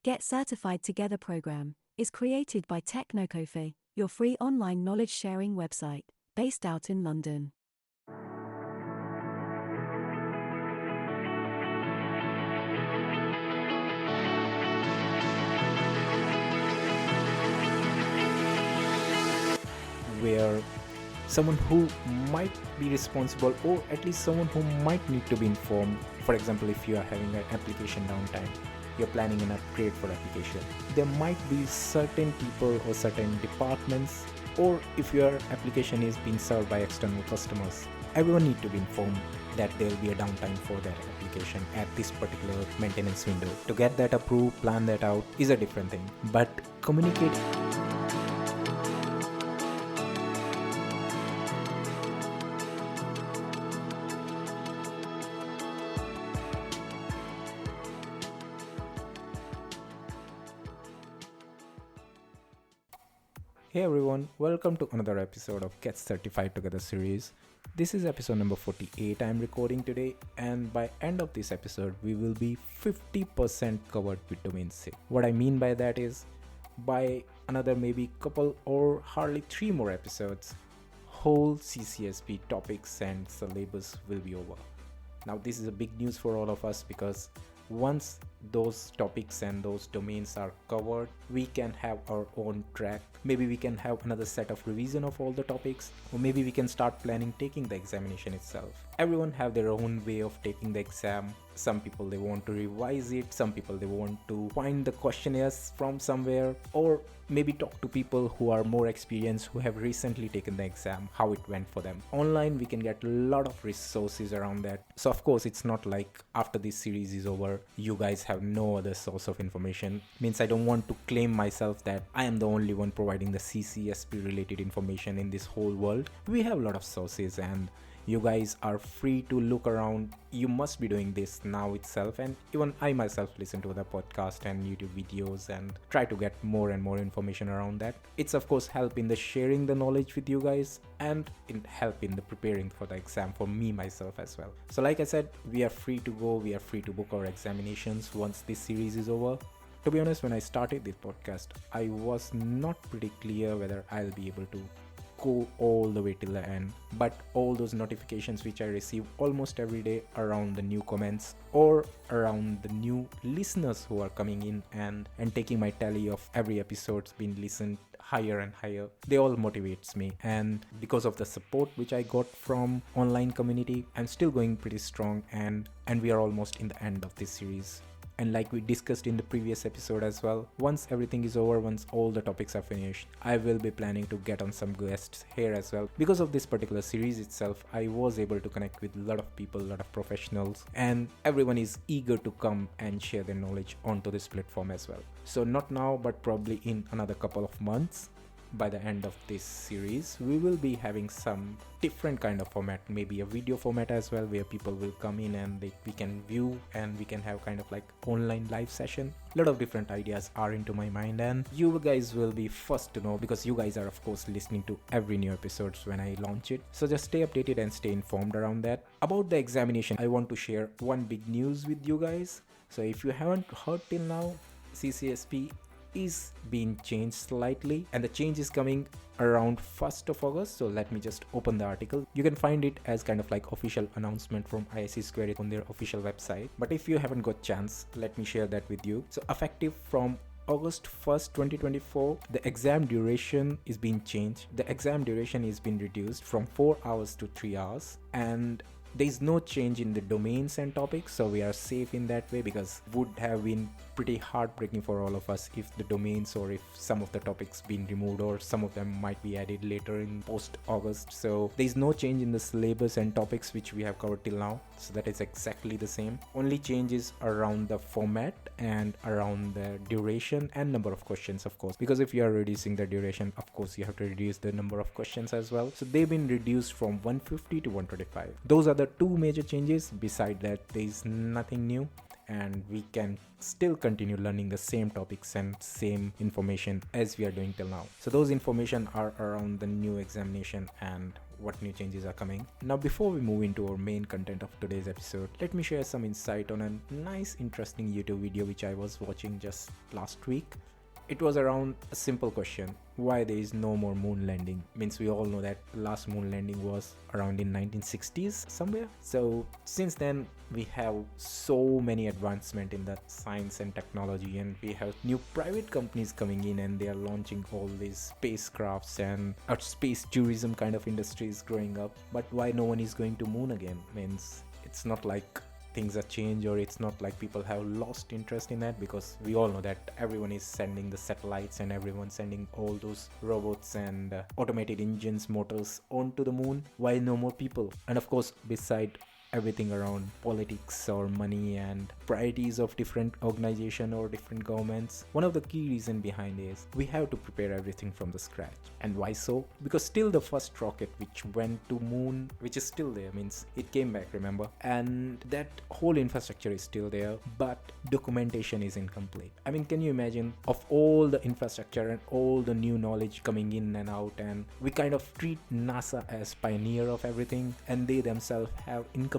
Get Certified Together program is created by Technocofe, your free online knowledge sharing website based out in London. Where someone who might be responsible, or at least someone who might need to be informed. For example, if you are having an application downtime, you're planning an upgrade for application, there might be certain people or certain departments, or if your application is being served by external customers, everyone need to be informed that there will be a downtime for that application at this particular maintenance window. To get that approved, plan that out is a different thing, but communicate. Hey everyone, welcome to another episode of Get Certified Together series. This is episode number 48 I am recording today, and by end of this episode we will be 50% covered with domain SIG. What I mean by that is, by another maybe couple or hardly 3 more episodes, whole CCSP topics and syllabus will be over. Now this is a big news for all of us, because once those topics and those domains are covered, we can have our own track. Maybe we can have another set of revision of all the topics, or maybe we can start planning taking the examination itself. Everyone have their own way of taking the exam. Some people they want to revise it, some people they want to find the questionnaires from somewhere, or maybe talk to people who are more experienced, who have recently taken the exam, how it went for them. Online we can get a lot of resources around that. So of course it's not like after this series is over you guys have no other source of information. Means I don't want to claim myself that I am the only one providing the CCSP related information in this whole world. We have a lot of sources, and you guys are free to look around. You must be doing this now itself, and even I myself listen to other podcasts and YouTube videos and try to get more and more information around that. It's of course help in the sharing the knowledge with you guys, and in help in the preparing for the exam for me myself as well. So like I said, we are free to go, we are free to book our examinations once this series is over. To be honest, when I started this podcast, I was not pretty clear whether I'll be able to go all the way till the end, but all those notifications which I receive almost every day around the new comments or around the new listeners who are coming in and taking my tally of every episode's been listened higher and higher, they all motivates me. And because of the support which I got from online community, I'm still going pretty strong, and we are almost in the end of this series. And like we discussed in the previous episode as well, once everything is over, once all the topics are finished, I will be planning to get on some guests here as well. Because of this particular series itself, I was able to connect with a lot of people, a lot of professionals, and everyone is eager to come and share their knowledge onto this platform as well. So not now, but probably in another couple of months, by the end of this series, we will be having some different kind of format, maybe a video format as well, where people will come in and we can view, and we can have kind of like online live session. A lot of different ideas are into my mind, and you guys will be first to know, because you guys are of course listening to every new episodes when I launch it. So just stay updated and stay informed around that. About the examination, I want to share one big news with you guys. So if you haven't heard till now, CCSP is being changed slightly, and the change is coming around 1st of August. So let me just open the article. You can find it as kind of like official announcement from ISC Square on their official website, but if you haven't got chance, let me share that with you. So effective from August 1st, 2024, the exam duration is being changed. The exam duration is being reduced from 4 hours to 3 hours, and there is no change in the domains and topics, so we are safe in that way, because would have been pretty heartbreaking for all of us if the domains, or if some of the topics been removed, or some of them might be added later in post August. So there is no change in the syllabus and topics which we have covered till now, so that is exactly the same. Only changes around the format and around the duration and number of questions, of course, because if you are reducing the duration, of course you have to reduce the number of questions as well. So they've been reduced from 150 to 125. Those are the two major changes. Beside that, there is nothing new, and we can still continue learning the same topics and same information as we are doing till now. So those information are around the new examination and what new changes are coming. Now, before we move into our main content of today's episode, let me share some insight on a nice, interesting YouTube video which I was watching just last week. It was around a simple question: why there is no more moon landing? Means we all know that last moon landing was around in 1960s somewhere. So since then we have so many advancement in the science and technology, and we have new private companies coming in and they are launching all these spacecrafts and space tourism kind of industries growing up. But why no one is going to moon again? Means it's not like things are changed, or it's not like people have lost interest in that, because we all know that everyone is sending the satellites and everyone's sending all those robots and automated engines, motors onto the moon. Why no more people? And of course, beside everything around politics or money and priorities of different organization or different governments, one of the key reason behind is we have to prepare everything from the scratch. And why so? Because still the first rocket which went to moon, which is still there, means it came back, remember, and that whole infrastructure is still there, but documentation is incomplete. I mean, can you imagine, of all the infrastructure and all the new knowledge coming in and out, and we kind of treat NASA as pioneer of everything, and they themselves have incomplete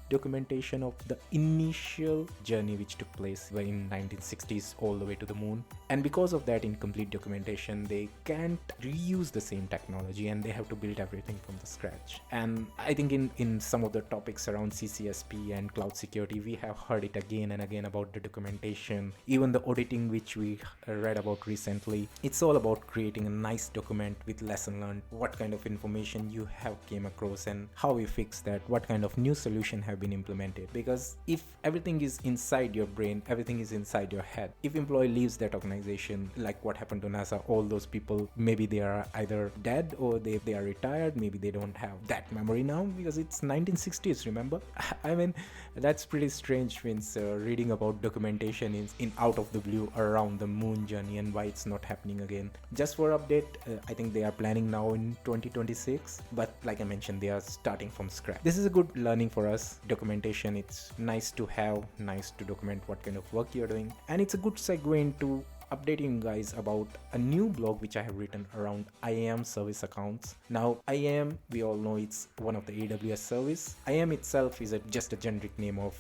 documentation of the initial journey which took place in 1960s all the way to the moon. And because of that incomplete documentation, they can't reuse the same technology and they have to build everything from the scratch. And I think in some of the topics around CCSP and cloud security, we have heard it again and again about the documentation, even the auditing which we read about recently. It's all about creating a nice document with lesson learned, what kind of information you have came across and how you fix that, what kind of new solution have been implemented. Because if everything is inside your brain, everything is inside your head, if employee leaves that organization, like what happened to NASA, all those people, maybe they are either dead or they are retired, maybe they don't have that memory now, because it's 1960s, remember. I mean, that's pretty strange. Means reading about documentation in out of the blue around the moon journey and why it's not happening again. Just for update, I think they are planning now in 2026, but like I mentioned, they are starting from scratch. This is a good learning for us. Documentation, it's nice to have, nice to document what kind of work you're doing, and it's a good segue into updating you guys about a new blog which I have written around IAM service accounts. Now, IAM, we all know it's one of the AWS service. IAM itself is just a generic name of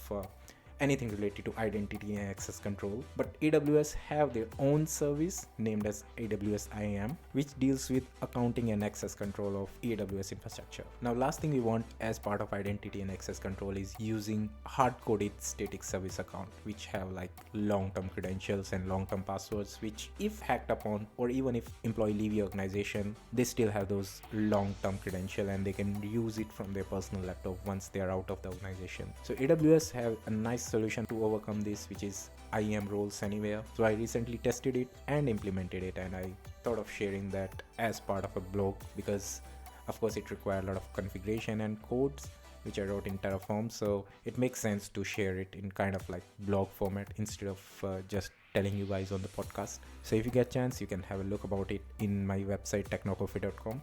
anything related to identity and access control, but AWS have their own service named as AWS IAM, which deals with accounting and access control of AWS infrastructure. Now, last thing we want as part of identity and access control is using hard-coded static service account, which have like long-term credentials and long-term passwords, which if hacked upon, or even if employee leave your organization, they still have those long-term credential and they can use it from their personal laptop once they are out of the organization. So AWS have a nice solution to overcome this, which is IAM roles anywhere. So I recently tested it and implemented it, and I thought of sharing that as part of a blog, because of course it required a lot of configuration and codes which I wrote in Terraform, so it makes sense to share it in kind of like blog format instead of just telling you guys on the podcast. So if you get a chance, you can have a look about it in my website technocoffee.com.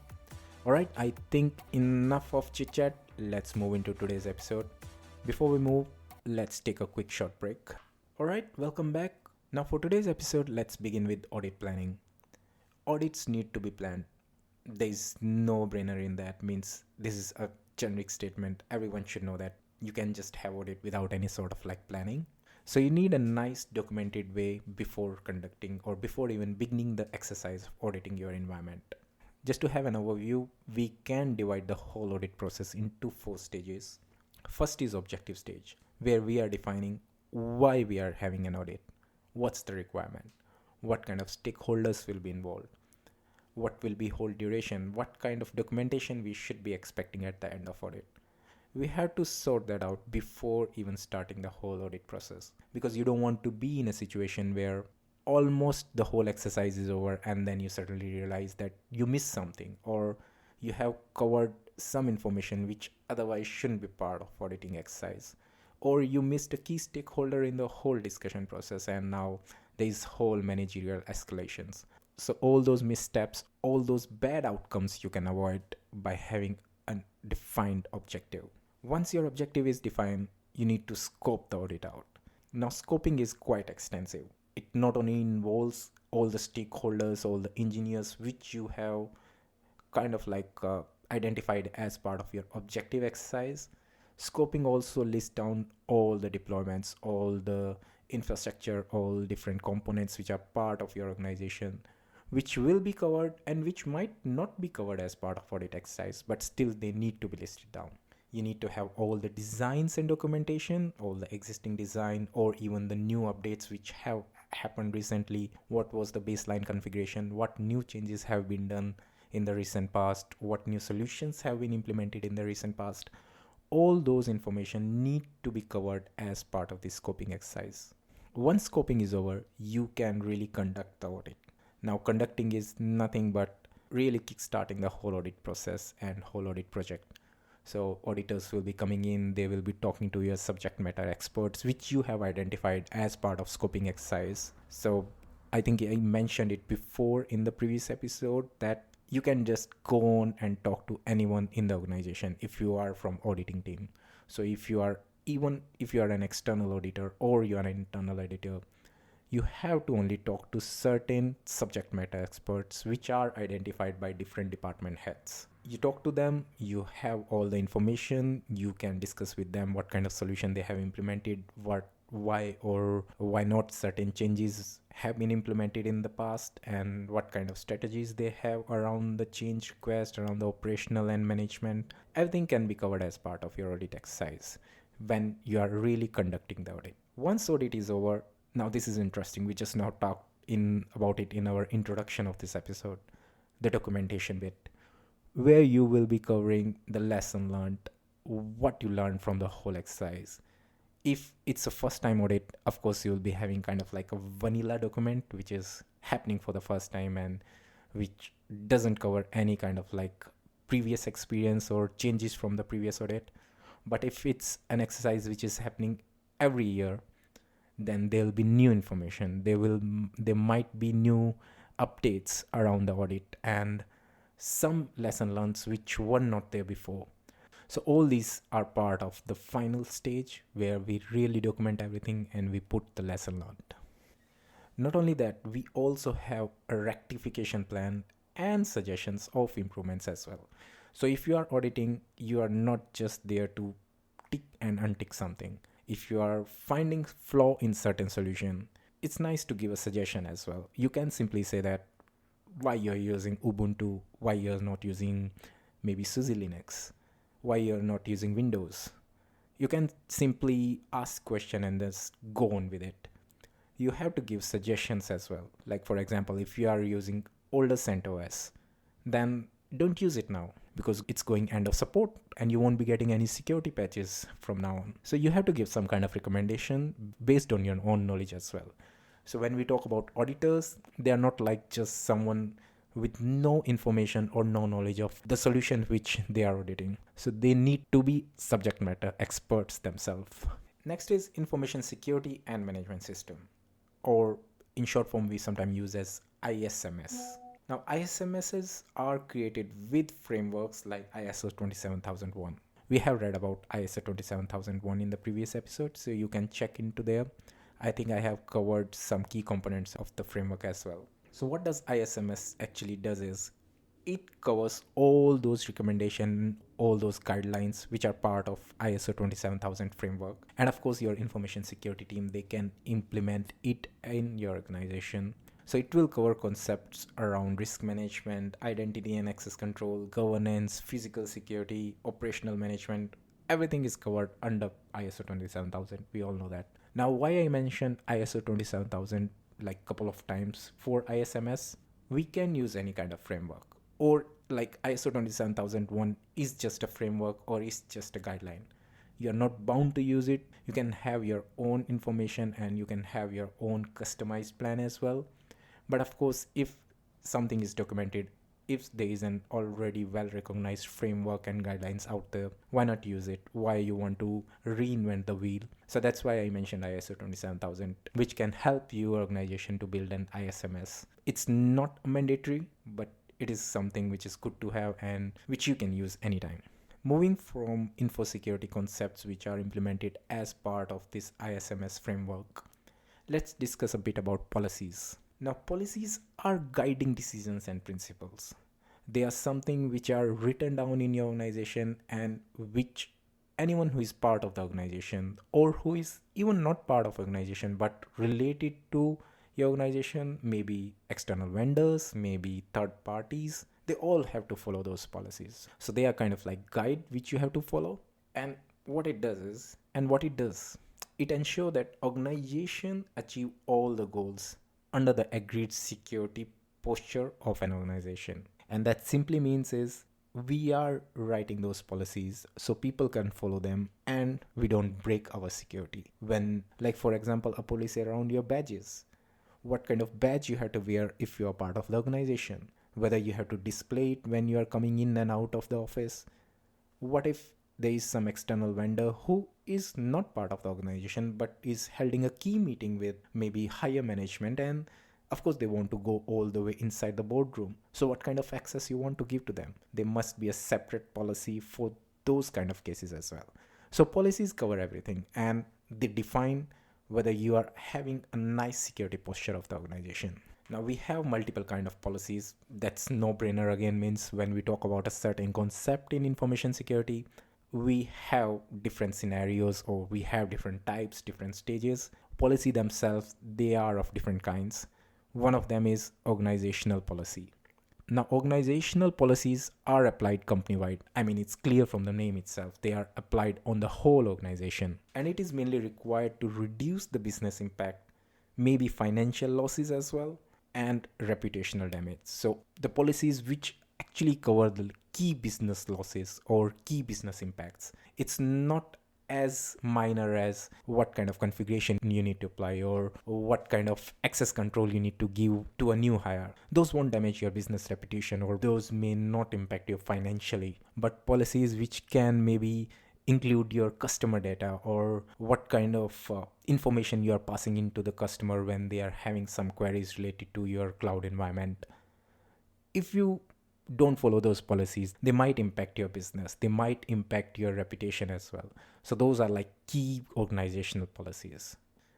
Alright, I think enough of chit chat. Let's move into today's episode. Before we move, let's take a quick short break. Alright, welcome back. Now for today's episode, let's begin with audit planning. Audits need to be planned. There is no brainer in that. Means this is a generic statement. Everyone should know that you can just have audit without any sort of like planning. So you need a nice documented way before conducting or before even beginning the exercise of auditing your environment. Just to have an overview, we can divide the whole audit process into 4 stages. First is objective stage, where we are defining why we are having an audit, what's the requirement, what kind of stakeholders will be involved, what will be whole duration, what kind of documentation we should be expecting at the end of audit. We have to sort that out before even starting the whole audit process, because you don't want to be in a situation where almost the whole exercise is over and then you suddenly realize that you missed something, or you have covered some information which otherwise shouldn't be part of auditing exercise, or you missed a key stakeholder in the whole discussion process and now there is whole managerial escalations. So all those missteps, all those bad outcomes you can avoid by having a defined objective. Once your objective is defined, you need to scope the audit out. Now, scoping is quite extensive. It not only involves all the stakeholders, all the engineers which you have kind of like identified as part of your objective exercise. Scoping also lists down all the deployments, all the infrastructure, all different components which are part of your organization, which will be covered and which might not be covered as part of audit exercise, but still they need to be listed down. You need to have all the designs and documentation, all the existing design or even the new updates which have happened recently. What was the baseline configuration? What new changes have been done in the recent past? What new solutions have been implemented in the recent past? All those information need to be covered as part of the scoping exercise. Once scoping is over, you can really conduct the audit. Now, conducting is nothing but really kickstarting the whole audit process and whole audit project. So auditors will be coming in, they will be talking to your subject matter experts, which you have identified as part of scoping exercise. So I think I mentioned it before in the previous episode that you can just go on and talk to anyone in the organization if you are from auditing team. So even if you are an external auditor or you are an internal auditor, you have to only talk to certain subject matter experts which are identified by different department heads. You talk to them, you have all the information, you can discuss with them what kind of solution they have implemented, why or why not certain changes have been implemented in the past, and what kind of strategies they have around the change request, around the operational and management. Everything can be covered as part of your audit exercise when you are really conducting the audit. Once audit is over, now this is interesting, we just now talked about it in our introduction of this episode, the documentation bit, where you will be covering the lesson learned, what you learned from the whole exercise. If it's a first time audit, of course you will be having kind of like a vanilla document which is happening for the first time and which doesn't cover any kind of like previous experience or changes from the previous audit. But if it's an exercise which is happening every year, then there'll be new information, there might be new updates around the audit and some lesson learned which were not there before. So all these are part of the final stage where we really document everything and we put the lesson learned. Not only that, we also have a rectification plan and suggestions of improvements as well. So if you are auditing, you are not just there to tick and untick something. If you are finding flaw in certain solution, it's nice to give a suggestion as well. You can simply say that why you're using Ubuntu, why you're not using maybe SUSE Linux, why you're not using Windows. You can simply ask question and just go on with it. You have to give suggestions as well. Like for example, if you are using older CentOS, then don't use it now because it's going end of support and you won't be getting any security patches from now on. So you have to give some kind of recommendation based on your own knowledge as well. So when we talk about auditors, they are not like just someone with no information or no knowledge of the solution which they are auditing. So they need to be subject matter experts themselves. Next is information security and management system, or in short form we sometimes use as ISMS. Now ISMSs are created with frameworks like ISO 27001. We have read about ISO 27001 in the previous episode, so you can check into there. I think I have covered some key components of the framework as well. So what does ISMS actually does is it covers all those recommendations, all those guidelines which are part of ISO 27000 framework. And of course your information security team, they can implement it in your organization. So it will cover concepts around risk management, identity and access control, governance, physical security, operational management. Everything is covered under ISO 27000. We all know that. Now, why I mentioned ISO 27000 like couple of times for ISMS, we can use any kind of framework, or like ISO 27001 is just a framework or is just a guideline. You're not bound to use it. You can have your own information and you can have your own customized plan as well. But of course, if something is documented, if there is an already well recognized framework and guidelines out there, why not use it? Why you want to reinvent the wheel? So that's why I mentioned ISO 27000, which can help your organization to build an ISMS. It's not mandatory, but it is something which is good to have and which you can use anytime. Moving from info security concepts which are implemented as part of this ISMS framework, let's discuss a bit about policies. Now, policies are guiding decisions and principles. They are something which are written down in your organization, and which anyone who is part of the organization, or who is even not part of organization but related to your organization, maybe external vendors, maybe third parties, they all have to follow those policies. So they are kind of like guide which you have to follow. And what it does, it ensures that organization achieve all the goals under the agreed security posture of an organization. And that simply means is we are writing those policies so people can follow them and we don't break our security. When, like for example, a policy around your badges, what kind of badge you have to wear if you are part of the organization, whether you have to display it when you are coming in and out of the office. What if there is some external vendor who is not part of the organization but is holding a key meeting with maybe higher management, and of course they want to go all the way inside the boardroom? So what kind of access you want to give to them? There must be a separate policy for those kind of cases as well. So policies cover everything, and they define whether you are having a nice security posture of the organization. Now we have multiple kind of policies. That's no brainer again. Means when we talk about a certain concept in information security, we have different scenarios, or we have different types, different stages. Policy themselves, they are of different kinds. One of them is organizational policy. Now, organizational policies are applied company-wide. I mean, it's clear from the name itself. They are applied on the whole organization. And it is mainly required to reduce the business impact, maybe financial losses as well, and reputational damage. So the policies which actually cover the key business losses or key business impacts, it's not as minor as what kind of configuration you need to apply, or what kind of access control you need to give to a new hire. Those won't damage your business reputation, or those may not impact you financially. But policies which can maybe include your customer data, or what kind of information you are passing into the customer when they are having some queries related to your cloud environment, if you don't follow those policies, they might impact your business, they might impact your reputation as well. So those are like key organizational policies.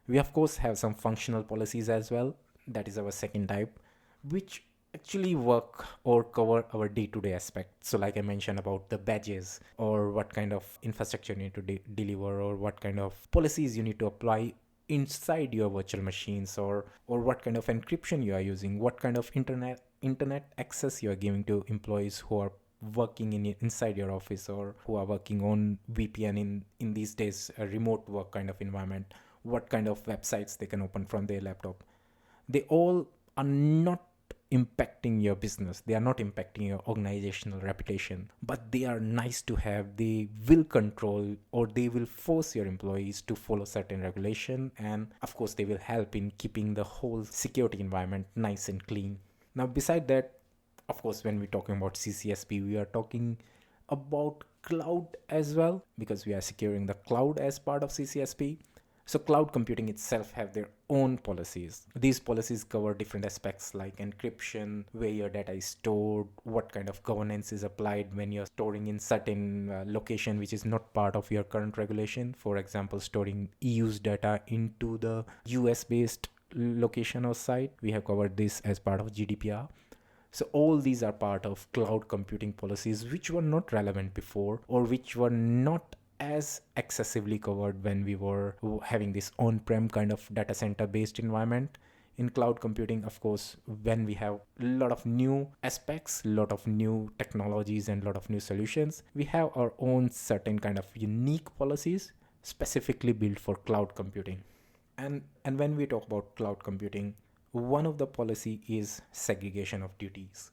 We of course have some functional policies as well. That is our second type, which actually work or cover our day-to-day aspect. So like I mentioned about the badges, or what kind of infrastructure you need to deliver, or what kind of policies you need to apply inside your virtual machines, or what kind of encryption you are using, what kind of internet access you are giving to employees who are working inside your office, or who are working on VPN in these days, a remote work kind of environment, what kind of websites they can open from their laptop. They all are not impacting your business, they are not impacting your organizational reputation, but they are nice to have. They will control, or they will force your employees to follow certain regulation, and of course they will help in keeping the whole security environment nice and clean. Now beside that, of course, when we're talking about CCSP, we are talking about cloud as well, because we are securing the cloud as part of CCSP. So cloud computing itself have their own policies. These policies cover different aspects like encryption, where your data is stored, what kind of governance is applied when you're storing in certain location which is not part of your current regulation. For example, storing EU's data into the US based location or site. We have covered this as part of GDPR. So all these are part of cloud computing policies which were not relevant before, or which were not as excessively covered when we were having this on-prem kind of data center based environment. In cloud computing, of course, when we have a lot of new aspects, a lot of new technologies, and a lot of new solutions, we have our own certain kind of unique policies specifically built for cloud computing. And when we talk about cloud computing, one of the policy is segregation of duties,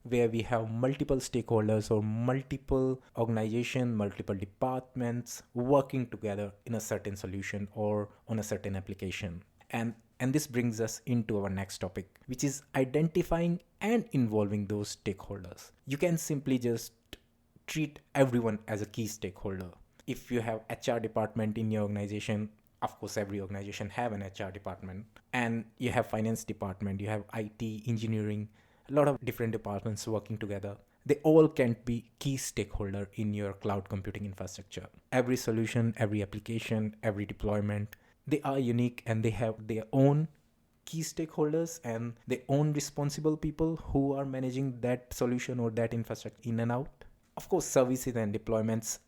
where we have multiple stakeholders or multiple organizations, multiple departments working together in a certain solution or on a certain application. And this brings us into our next topic, which is identifying and involving those stakeholders. You can simply just treat everyone as a key stakeholder. If you have HR department in your organization, of course every organization have an HR department, and you have finance department, you have IT, engineering, a lot of different departments working together. They all can be key stakeholder in your cloud computing infrastructure. Every solution, every application, every deployment, they are unique and they have their own key stakeholders and their own responsible people who are managing that solution or that infrastructure in and out. Of course, services and deployments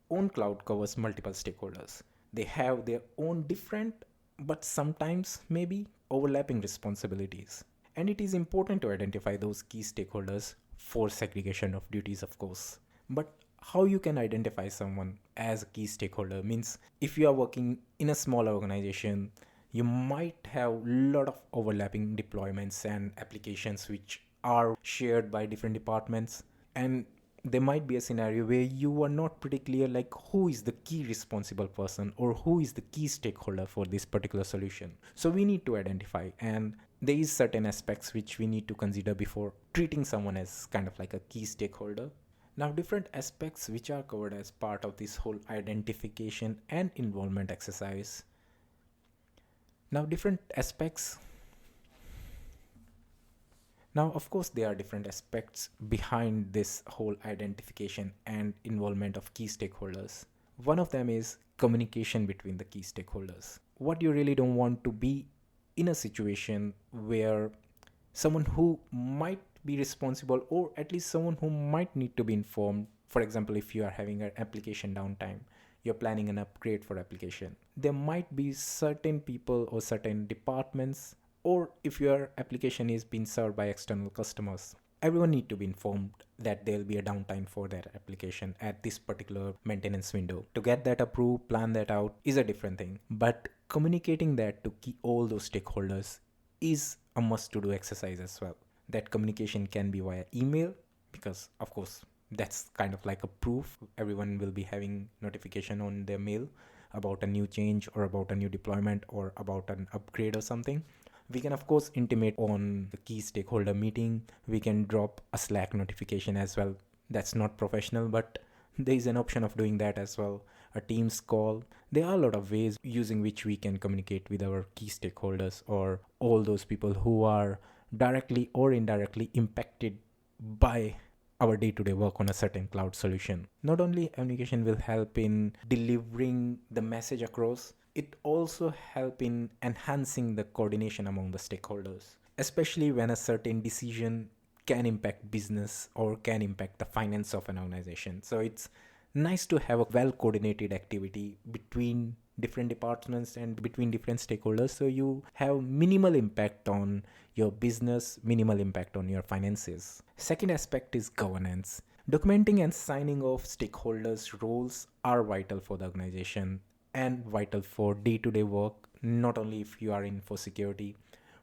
own cloud covers multiple stakeholders. They have their own different but sometimes maybe overlapping responsibilities. And it is important to identify those key stakeholders for segregation of duties, of course. But how you can identify someone as a key stakeholder means if you are working in a small organization, you might have a lot of overlapping deployments and applications which are shared by different departments, and there might be a scenario where you are not pretty clear like who is the key responsible person or who is the key stakeholder for this particular solution. So we need to identify, and there is certain aspects which we need to consider before treating someone as kind of like a key stakeholder. Now, different aspects which are covered as part of this whole identification and involvement exercise. Now, different aspects. Now, of course, there are different aspects behind this whole identification and involvement of key stakeholders. One of them is communication between the key stakeholders. What you really don't want to be in a situation where someone who might be responsible, or at least someone who might need to be informed, for example, if you are having an application downtime, you're planning an upgrade for application, there might be certain people or certain departments, or if your application is being served by external customers, everyone need to be informed that there'll be a downtime for that application at this particular maintenance window. To get that approved, plan that out is a different thing, but communicating that to all those stakeholders is a must to do exercise as well. That communication can be via email, because of course that's kind of like a proof. Everyone will be having notification on their mail about a new change or about a new deployment or about an upgrade or something. We can of course intimate on the key stakeholder meeting. We can drop a Slack notification as well. That's not professional, but there is an option of doing that as well. A Teams call. There are a lot of ways using which we can communicate with our key stakeholders or all those people who are directly or indirectly impacted by our day-to-day work on a certain cloud solution. Not only communication will help in delivering the message across, it also help in enhancing the coordination among the stakeholders, especially when a certain decision can impact business or can impact the finance of an organization. So it's nice to have a well coordinated activity between different departments and between different stakeholders, so you have minimal impact on your business, minimal impact on your finances. Second aspect is governance. Documenting and signing off stakeholders' roles are vital for the organization and vital for day-to-day work, not only if you are in for security,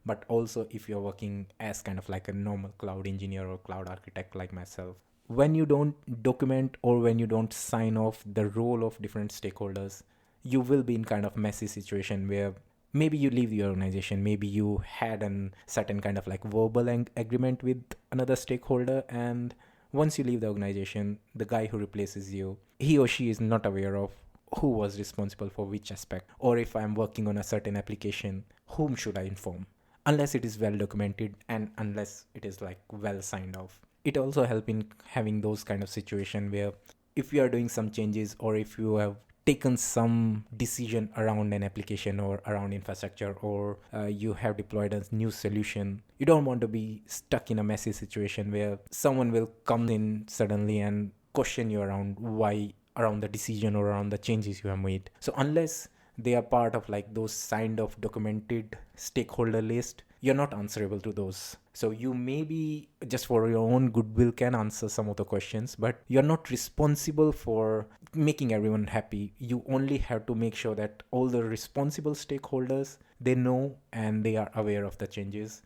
but also if you're working as kind of like a normal cloud engineer or cloud architect like myself. When you don't document or when you don't sign off the role of different stakeholders, you will be in kind of messy situation where maybe you leave the organization, maybe you had a certain kind of like verbal agreement with another stakeholder, and once you leave the organization, the guy who replaces you, he or she is not aware of who was responsible for which aspect, or if I'm working on a certain application, whom should I inform, unless it is well documented and unless it is like well signed off. It also helps in having those kind of situation where if you are doing some changes or if you have taken some decision around an application or around infrastructure, or you have deployed a new solution, you don't want to be stuck in a messy situation where someone will come in suddenly and question you around why, around the decision or around the changes you have made. So unless they are part of like those signed off documented stakeholder list, you're not answerable to those. So you maybe just for your own goodwill can answer some of the questions, but you're not responsible for making everyone happy. You only have to make sure that all the responsible stakeholders, they know and they are aware of the changes.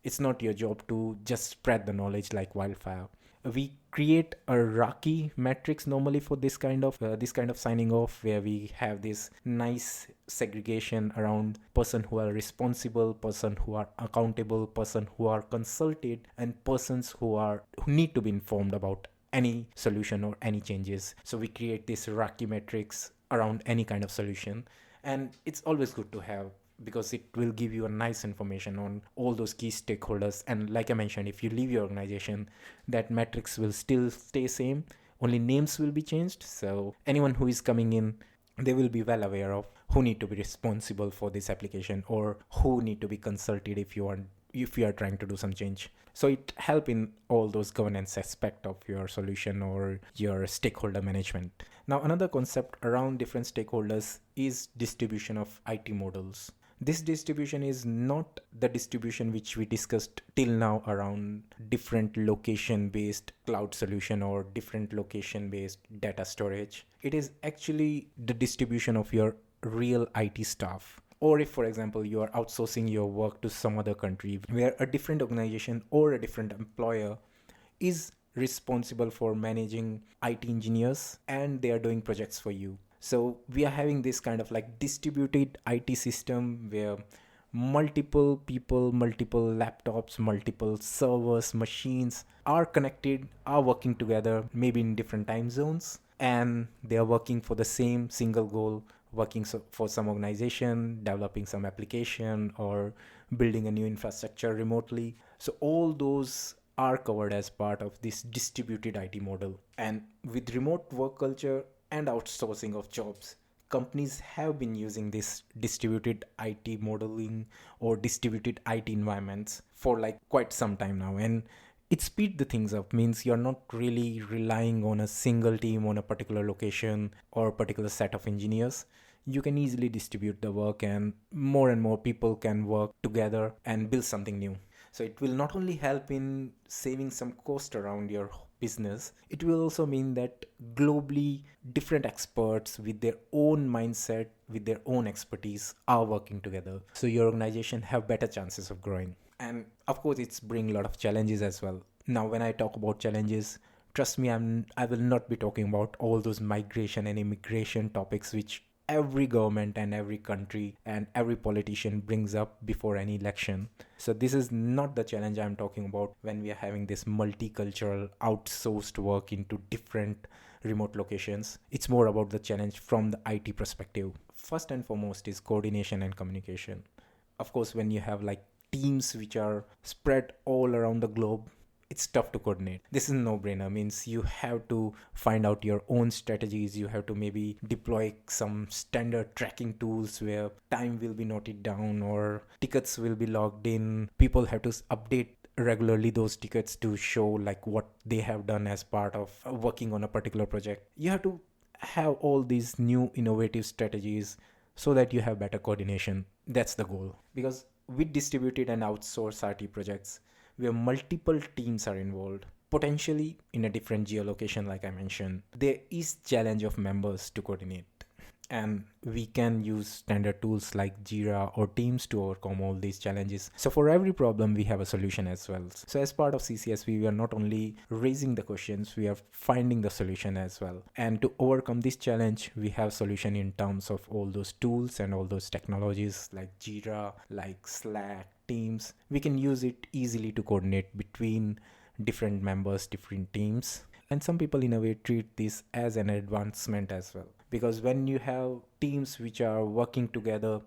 It's not your job to just spread the knowledge like wildfire. We create a Rocky matrix normally for this kind of signing off, where we have this nice segregation around person who are responsible, person who are accountable, person who are consulted, and persons who need to be informed about any solution or any changes. So we create this Rocky matrix around any kind of solution, and it's always good to have, because it will give you a nice information on all those key stakeholders. And like I mentioned, if you leave your organization, that matrix will still stay same, only names will be changed. So anyone who is coming in they will be well aware of who need to be responsible for this application or who need to be consulted if you are trying to do some change. So it help in all those governance aspect of your solution or your stakeholder management. Now another concept around different stakeholders is distribution of IT models. This distribution is not the distribution which we discussed till now around different location based cloud solution or different location based data storage. It is actually the distribution of your real IT staff. Or if, for example, you are outsourcing your work to some other country where a different organization or a different employer is responsible for managing IT engineers and they are doing projects for you. So we are having this kind of like distributed IT system where multiple people, multiple laptops, multiple servers, machines are connected, are working together, maybe in different time zones, and they are working for the same single goal, working for some organization, developing some application, or building a new infrastructure remotely. So all those are covered as part of this distributed IT model. And with remote work culture and outsourcing of jobs, companies have been using this distributed IT modeling or distributed IT environments for like quite some time now. And it speed the things up, means you're not really relying on a single team on a particular location or a particular set of engineers. You can easily distribute the work and more people can work together and build something new. So it will not only help in saving some cost around your business, it will also mean that globally different experts with their own mindset, with their own expertise are working together. So your organization have better chances of growing. And of course it's bring a lot of challenges as well. Now when I talk about challenges, trust me, I will not be talking about all those migration and immigration topics which every government and every country and every politician brings up before any election. So this is not the challenge I'm talking about when we are having this multicultural outsourced work into different remote locations. It's more about the challenge from the IT perspective. First and foremost is coordination and communication. Of course, when you have like teams which are spread all around the globe, it's tough to coordinate. This is a no-brainer, means you have to find out your own strategies. You have to maybe deploy some standard tracking tools where time will be noted down or tickets will be logged in. People have to update regularly those tickets to show like what they have done as part of working on a particular project. You have to have all these new innovative strategies so that you have better coordination. That's the goal. Because with distributed and outsourced RT projects, where multiple teams are involved, potentially in a different geolocation like I mentioned, there is challenge of members to coordinate. And we can use standard tools like Jira or Teams to overcome all these challenges. So for every problem, we have a solution as well. So as part of CCSP, we are not only raising the questions, we are finding the solution as well. And to overcome this challenge, we have solution in terms of all those tools and all those technologies like Jira, like Slack, Teams. We can use it easily to coordinate between different members, different teams. And some people in a way treat this as an advancement as well, because when you have teams which are working together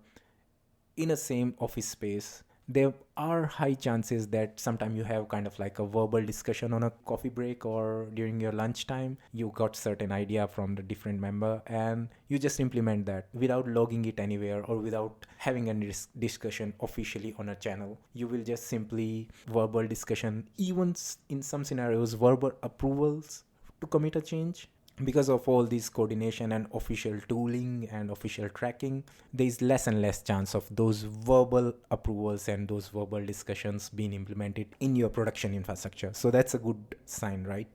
in a same office space, there are high chances that sometimes you have kind of like a verbal discussion on a coffee break or during your lunchtime. You got certain idea from the different member and you just implement that without logging it anywhere or without having a discussion officially on a channel. You will just simply verbal discussion, even in some scenarios verbal approvals to commit a change. Because of all this coordination and official tooling and official tracking, there is less and less chance of those verbal approvals and those verbal discussions being implemented in your production infrastructure. So that's a good sign, right?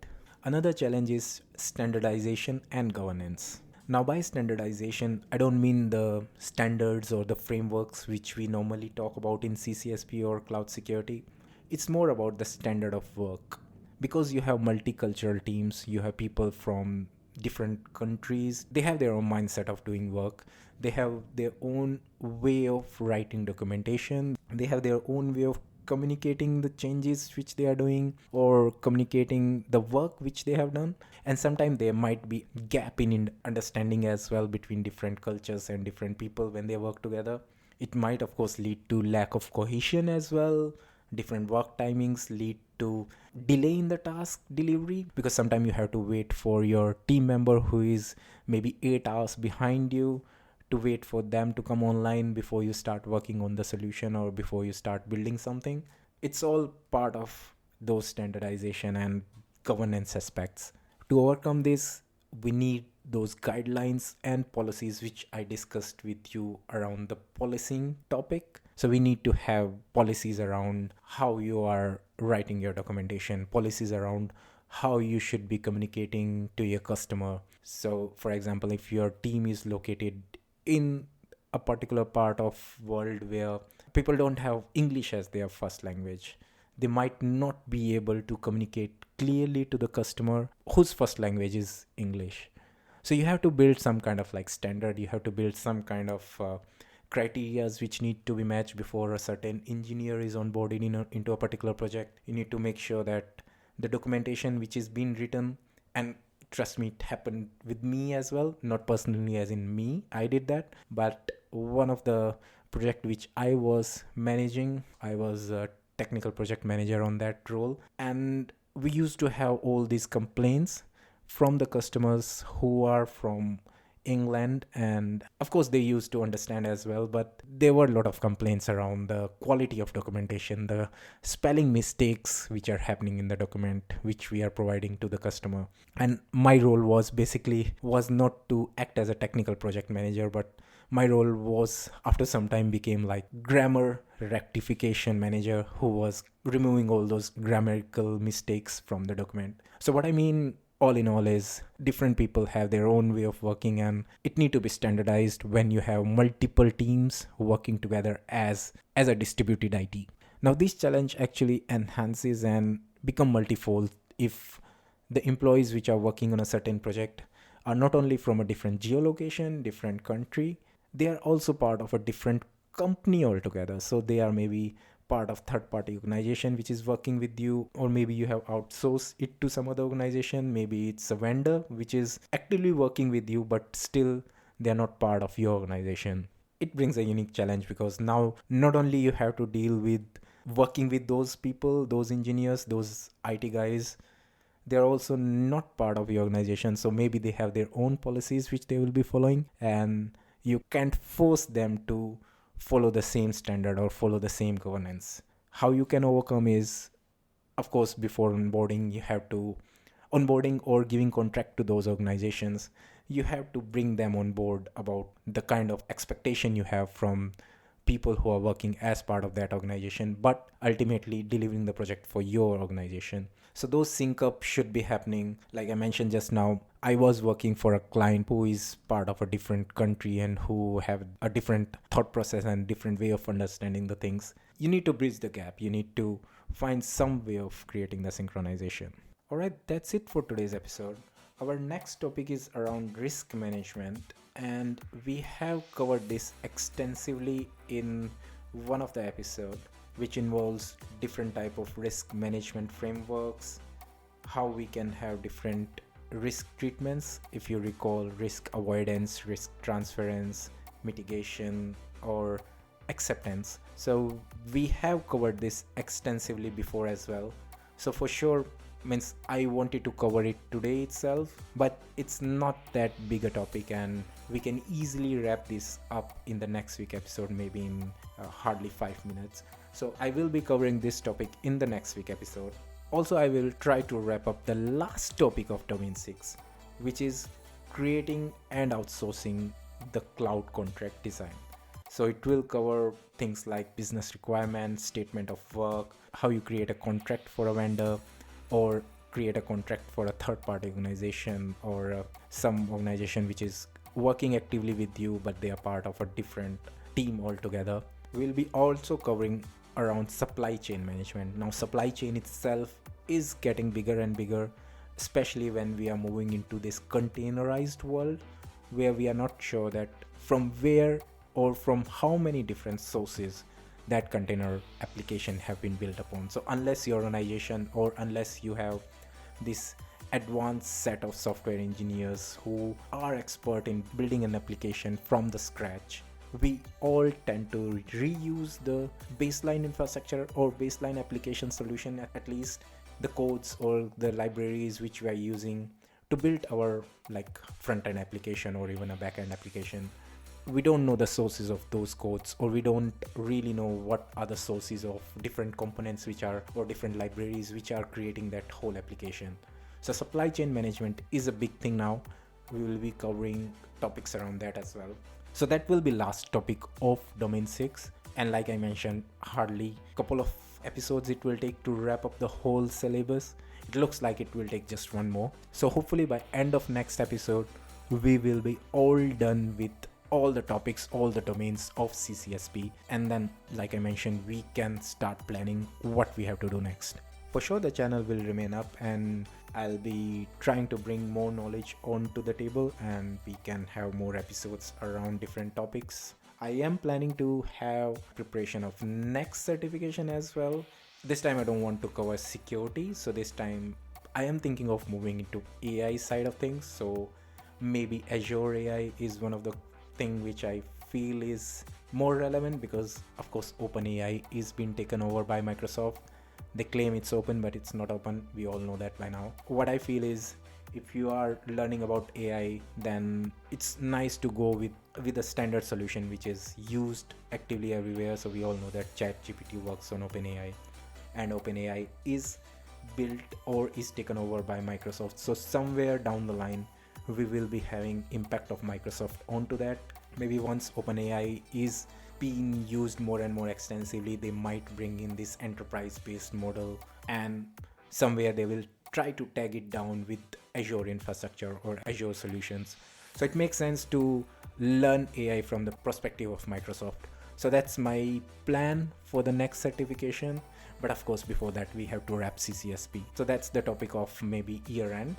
Another challenge is standardization and governance. Now by standardization, I don't mean the standards or the frameworks which we normally talk about in CCSP or cloud security. It's more about the standard of work. Because you have multicultural teams, you have people from different countries, they have their own mindset of doing work, they have their own way of writing documentation, they have their own way of communicating the changes which they are doing or communicating the work which they have done. And sometimes there might be gap in understanding as well between different cultures and different people when they work together. It might of course lead to lack of cohesion as well. Different work timings lead to delay in the task delivery, because sometimes you have to wait for your team member who is maybe 8 hours behind you, to wait for them to come online before you start working on the solution or before you start building something. It's all part of those standardization and governance aspects. To overcome this, we need those guidelines and policies which I discussed with you around the policing topic. So we need to have policies around how you are writing your documentation, policies around how you should be communicating to your customer. So for example, if your team is located in a particular part of world where people don't have English as their first language, they might not be able to communicate clearly to the customer whose first language is English. So you have to build some kind of like standard, you have to build some kind of criterias which need to be matched before a certain engineer is onboarded into a particular project. You need to make sure that the documentation which is being written, and trust me, it happened with me as well, not personally as in me, I did that, but one of the project which I was managing, I was a technical project manager on that role, and we used to have all these complaints from the customers who are from England, and of course they used to understand as well, but there were a lot of complaints around the quality of documentation, the spelling mistakes which are happening in the document which we are providing to the customer. And my role was not to act as a technical project manager, but my role was after some time became like grammar rectification manager, who was removing all those grammatical mistakes from the document. So what I mean all in all is different people have their own way of working, and it need to be standardized when you have multiple teams working together as a distributed IT. Now this challenge actually enhances and become multifold if the employees which are working on a certain project are not only from a different geolocation, different country, they are also part of a different company altogether. So they are maybe part of third party organization which is working with you, or maybe you have outsourced it to some other organization, maybe it's a vendor which is actively working with you but still they are not part of your organization. It brings a unique challenge because now not only you have to deal with working with those people, those engineers, those IT guys, they're also not part of your organization, so maybe they have their own policies which they will be following, and you can't force them to follow the same standard or follow the same governance. How you can overcome is, of course, before onboarding, you have to onboarding or giving contract to those organizations, you have to bring them on board about the kind of expectation you have from people who are working as part of that organization, but ultimately delivering the project for your organization. So those sync up should be happening. Like I mentioned just now, I was working for a client who is part of a different country and who have a different thought process and different way of understanding the things. You need to bridge the gap. You need to find some way of creating the synchronization. All right, that's it for today's episode. Our next topic is around risk management, and we have covered this extensively in one of the episodes, which involves different type of risk management frameworks, how we can have different risk treatments. If you recall, risk avoidance, risk transference, mitigation, or acceptance. So we have covered this extensively before as well. So for sure, means I wanted to cover it today itself, but it's not that big a topic and we can easily wrap this up in the next week episode, maybe in hardly 5 minutes. So I will be covering this topic in the next week episode. Also, I will try to wrap up the last topic of Domain 6, which is creating and outsourcing the cloud contract design. So it will cover things like business requirements, statement of work, how you create a contract for a vendor, or create a contract for a third-party organization, or some organization which is working actively with you but they are part of a different team altogether. We'll be also covering around supply chain management. Now supply chain itself is getting bigger and bigger, especially when we are moving into this containerized world where we are not sure that from where or from how many different sources that container application have been built upon. So unless your organization or unless you have this advanced set of software engineers who are expert in building an application from the scratch, we all tend to reuse the baseline infrastructure or baseline application solution, at least the codes or the libraries which we are using to build our like front-end application or even a back-end application. We don't know the sources of those codes, or we don't really know what are the sources of different components which are, or different libraries which are creating that whole application. So supply chain management is a big thing now. We will be covering topics around that as well. So that will be last topic of domain 6, and like I mentioned, hardly a couple of episodes it will take to wrap up the whole syllabus. It looks like it will take just one more. So hopefully by end of next episode we will be all done with all the topics, all the domains of CCSP, and then like I mentioned, we can start planning what we have to do next. For sure the channel will remain up, and I'll be trying to bring more knowledge onto the table, and we can have more episodes around different topics. I am planning to have preparation of next certification as well. This time I don't want to cover security, so this time I am thinking of moving into AI side of things. So maybe Azure AI is one of the thing which I feel is more relevant, because of course OpenAI is being taken over by Microsoft. They claim it's open, but it's not open. We all know that by now. What I feel is, if you are learning about AI, then it's nice to go with a standard solution which is used actively everywhere. So we all know that ChatGPT works on OpenAI, and OpenAI is built or is taken over by Microsoft. So somewhere down the line we will be having impact of Microsoft onto that. Maybe once OpenAI is being used more and more extensively, they might bring in this enterprise based model, and somewhere they will try to tag it down with Azure infrastructure or Azure solutions. So it makes sense to learn AI from the perspective of Microsoft. So that's my plan for the next certification. But of course before that we have to wrap CCSP. So that's the topic of maybe year end.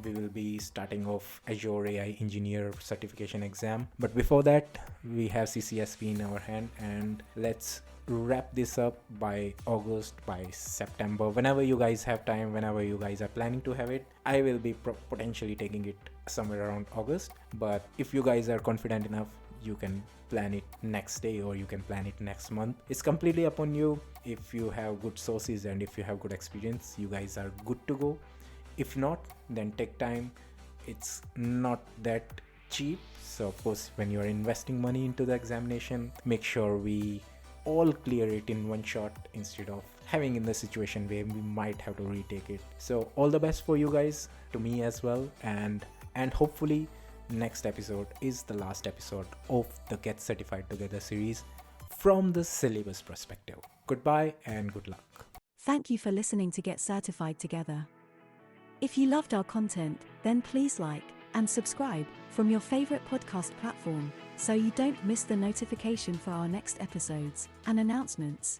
We will be starting off Azure AI Engineer certification exam. But before that, we have CCSP in our hand, and let's wrap this up by August, by September, whenever you guys have time, whenever you guys are planning to have it. I will be potentially taking it somewhere around August. But if you guys are confident enough, you can plan it next day or you can plan it next month. It's completely upon you. If you have good sources and if you have good experience, you guys are good to go. If not, then take time. It's not that cheap. So of course, when you're investing money into the examination, make sure we all clear it in one shot instead of having in the situation where we might have to retake it. So all the best for you guys, to me as well, and hopefully next episode is the last episode of the Get Certified Together series from the syllabus perspective. Goodbye and good luck. Thank you for listening to Get Certified Together. If you loved our content, then please like and subscribe from your favorite podcast platform so you don't miss the notification for our next episodes and announcements.